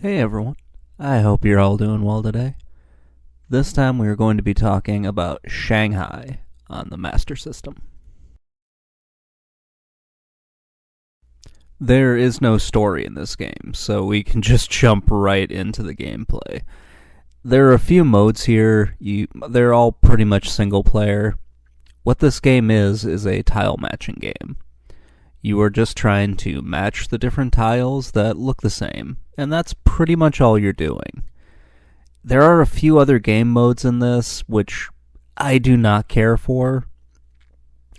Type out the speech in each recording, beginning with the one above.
Hey everyone, I hope you're all doing well today. This time we are going to be talking about Shanghai on the Master System. There is no story in this game, so we can just jump right into the gameplay. There are a few modes here, they're all pretty much single player. What this game is a tile matching game. You are just trying to match the different tiles that look the same, and that's pretty much all you're doing. There are a few other game modes in this, which I do not care for.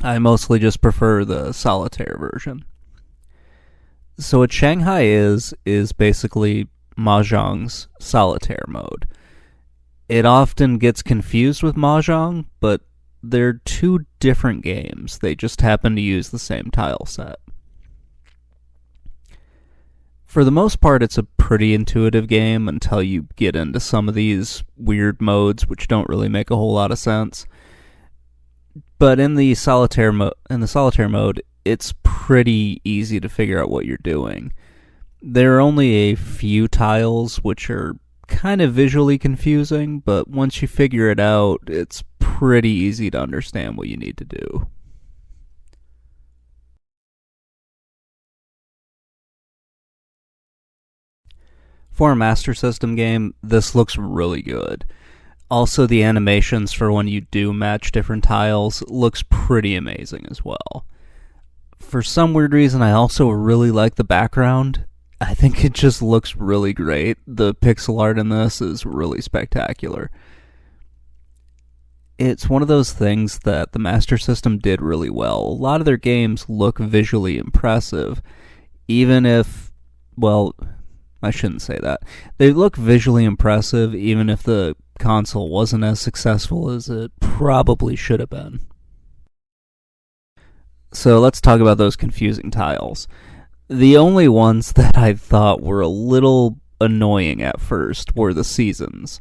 I mostly just prefer the solitaire version. So what Shanghai is basically Mahjong's solitaire mode. It often gets confused with Mahjong, but they're two different games. They just happen to use the same tile set. For the most part, it's a pretty intuitive game until you get into some of these weird modes, which don't really make a whole lot of sense. But in the solitaire mode, it's pretty easy to figure out what you're doing. There are only a few tiles which are kind of visually confusing, but once you figure it out, it's pretty easy to understand what you need to do. For a Master System game, this looks really good. Also, the animations for when you do match different tiles looks pretty amazing as well. For some weird reason, I also really like the background. I think it just looks really great. The pixel art in this is really spectacular. It's one of those things that the Master System did really well. A lot of their games look visually impressive, even if, well, I shouldn't say that. They look visually impressive even if the console wasn't as successful as it probably should have been. So let's talk about those confusing tiles. The only ones that I thought were a little annoying at first were the seasons.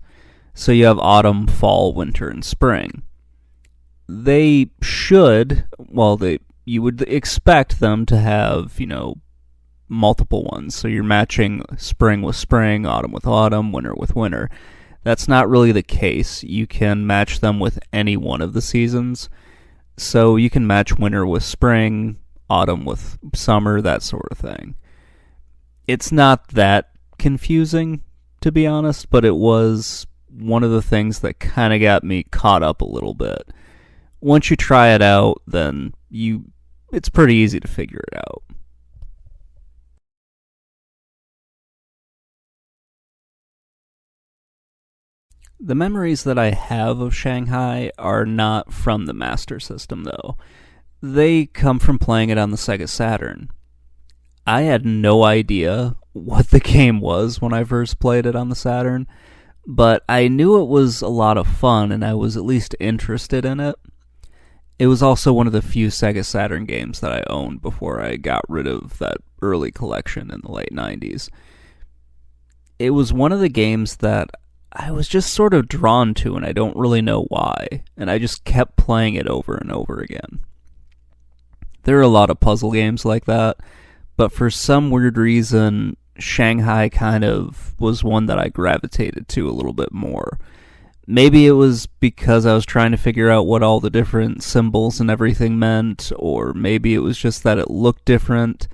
So you have autumn, fall, winter, and spring. They should, you would expect them to have, multiple ones. So you're matching spring with spring, autumn with autumn, winter with winter. That's not really the case. You can match them with any one of the seasons. So you can match winter with spring, autumn with summer, that sort of thing. It's not that confusing, to be honest, but it was one of the things that kind of got me caught up a little bit. Once you try it out, then it's pretty easy to figure it out. The memories that I have of Shanghai are not from the Master System, though. They come from playing it on the Sega Saturn. I had no idea what the game was when I first played it on the Saturn, but I knew it was a lot of fun and I was at least interested in it. It was also one of the few Sega Saturn games that I owned before I got rid of that early collection in the late 90s. It was one of the games that I was just sort of drawn to, and I don't really know why, and I just kept playing it over and over again. There are a lot of puzzle games like that, but for some weird reason, Shanghai kind of was one that I gravitated to a little bit more. Maybe it was because I was trying to figure out what all the different symbols and everything meant, or maybe it was just that it looked different,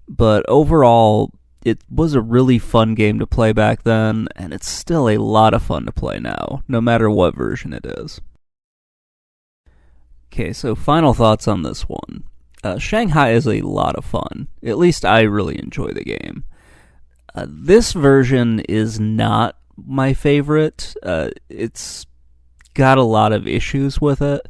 but overall, it was a really fun game to play back then, and it's still a lot of fun to play now, no matter what version it is. Okay, so final thoughts on this one. Shanghai is a lot of fun. At least I really enjoy the game. This version is not my favorite. It's got a lot of issues with it.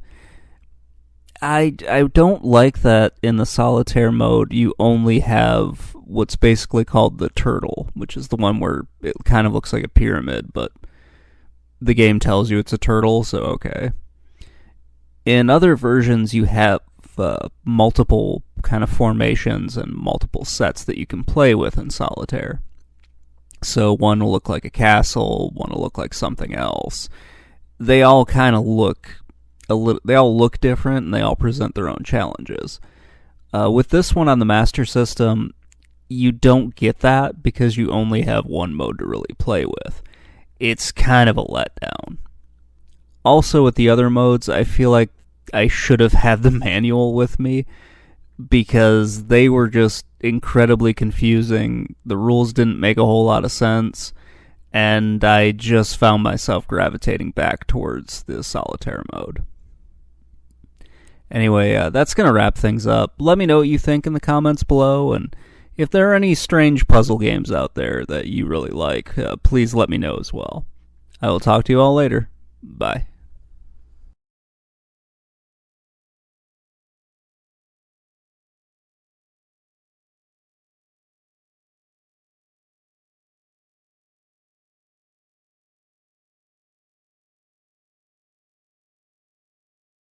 I don't like that in the solitaire mode you only have what's basically called the turtle, which is the one where it kind of looks like a pyramid, but the game tells you it's a turtle, so okay. In other versions, you have multiple kind of formations and multiple sets that you can play with in solitaire. So one will look like a castle, one will look like something else. They all kind of look they all look different, and they all present their own challenges. With this one on the Master System, you don't get that because you only have one mode to really play with. It's kind of a letdown. Also, with the other modes, I feel like I should have had the manual with me because they were just incredibly confusing. The rules didn't make a whole lot of sense, and I just found myself gravitating back towards the solitaire mode. Anyway, that's going to wrap things up. Let me know what you think in the comments below, and if there are any strange puzzle games out there that you really like, please let me know as well. I will talk to you all later. Bye.